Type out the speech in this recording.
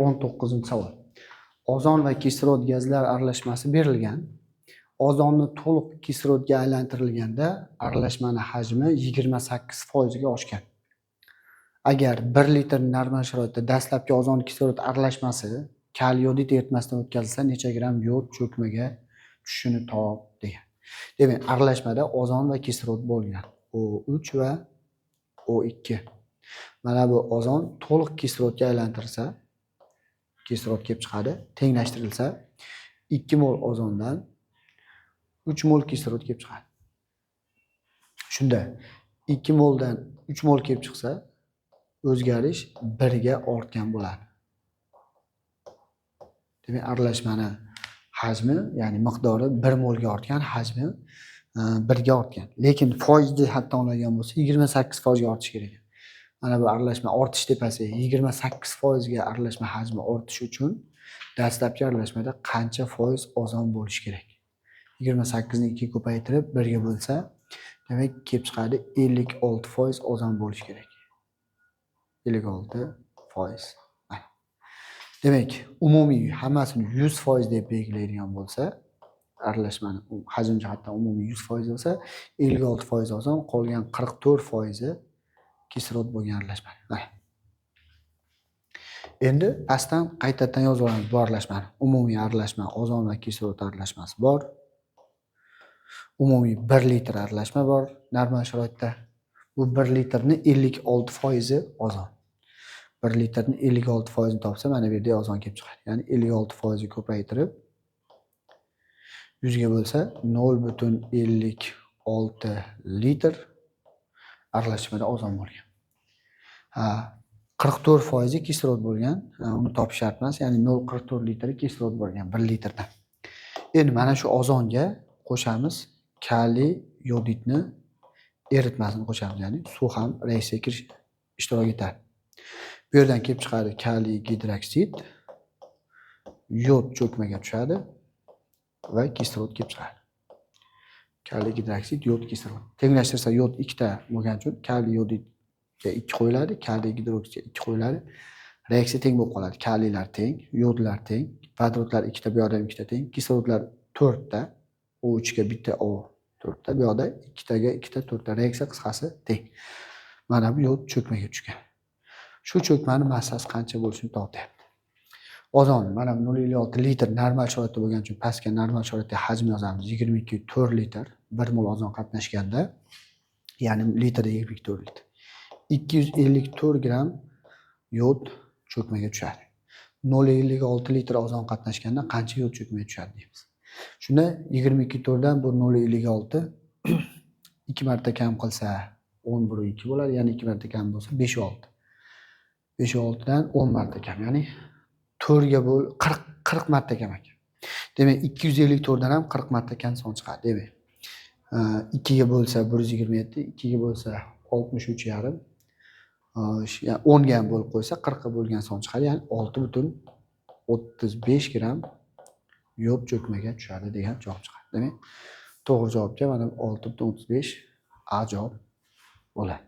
19-savol. Ozon va kislorod gazlar aralashmasi berilgan. Ozonni to'liq kislorodga aylantirilganda aralashmani hajmi 28% ga oshgan. Agar 1 litr normal sharoitda dastlabki ozon kislorod aralashmasi kal yodid eritmasidan o'tkazilsa necha gram yod cho'kmaga tushishini top degan. Demak, aralashmada ozon va kislorod bo'lgan. O3 va O2. Mana bu ozon to'liq kislorodga aylantirilsa, kislorod kelib chiqadi, tenglashtirilsa 2 mol ozondan 3 mol kislorod kelib chiqadi. Shunda 2 moldan 3 mol kelib chiqsa, o'zgarish 1 ga ortgan bo'ladi. Demak, aralashmani hajmi, ya'ni miqdori 1 molga ortgan, hajmi 1 ga ortgan. Lekin foiz jihatdan oladigan bo'lsa, 28% ga ortishi kerak. Mana bu aralashma ortish tepasi 28% ga aralashma hajmi ortishi uchun dastlabki aralashmada qancha foiz ozon bo'lishi kerak? 28 ni 2 ko'paytirib 1 ga bo'lsa, demak kelib chiqadi 56% ozon bo'lishi kerak. 56%. Demak, umumiy hammasini 100% deb belgilaydigan bo'lsa, aralashmani hajm jihatdan umumiy 100% bo'lsa, 56% ozon, qolgan 44% kislorod bo'lgan aralashma. Endi pastdan qaytadan yozib olamiz bu aralashmani. Umumiy aralashma ozon va kislorod aralashmasi bor. Umumiy 1 litr aralashma bor normal sharoitda. Bu 1 litrni 56% ozon. 1 litrni 56% topsa, mana bu yerda ozon kelib chiqadi. Ya'ni 56% ga ko'paytirib 100 ga bo'lsa 0.56 litr aralashmada ozon bo'lgan. 44% kislorod bo'lgan. Uni topish shart emas, ya'ni 0.44 litr kislorod bo'lgan 1 litrdan. Endi mana shu ozonga qo'shamiz kaliy yodidni eritmasini qo'shamiz, ya'ni suv ham reaksiyaga kirish ishtirok etadi. Bu yerdan kelib chiqadi kaliy gidroksid, yod cho'kmaga tushadi va kislorod kelib chiqadi. Kaliy gidroksid, yod, kislorod. Tenglashtirsa yod 2 ta bo'lgani uchun kaliy yodidga 2 qo'yiladi, kaliy gidroksidga 2 qo'yiladi. Reaksiya teng bo'lib qoladi. Kaliylar teng, yodlar teng, vodorодlar 2 ta, bu yerda ham 2 ta teng, kislorodlar 4 ta, O3 ga 1 ta, O4 ta, bu yerda 2 taga 2 ta, 4 ta. Reaksiya qisqasi teng. Mana bu yod cho'kmaga tushgan. Shu cho'kmani massasi qancha bo'lishini topyapti. Ozon mana 0.56 litr normal sharoitda bo'lgani uchun pastga normal sharoitda hajm yozamiz. 22,4 litr 1 mol ozon qatnashganda, ya'ni litrda 24 litr. 254 gram yod cho'kmaga tushadi. 0.56 litr ozon qatnashganda qancha yod cho'kmaga tushadi deymiz. Shunda 22 dan bu 0.56 2 marta kam qilsa 11.2 bo'ladi, ya'ni 2 marta kam bo'lsa 5.6. 5.6 dan 10 marta kam, ya'ni 4 ga 40 marta kam ekan. Demak, 254 dan ham 40 marta kam son chiqadi. Demak, 2 ga bo'lsa 127, 2 ga bo'lsa 63,5. Yani 10 ga ham bo'lib qo'ysa 40 ga bo'lgan son chiqadi, ya'ni 6.35 gram yod cho'kmaga tushadi degan javob chiqadi. Demak, to'g'ri javobga mana 6.35 A javob bo'ladi.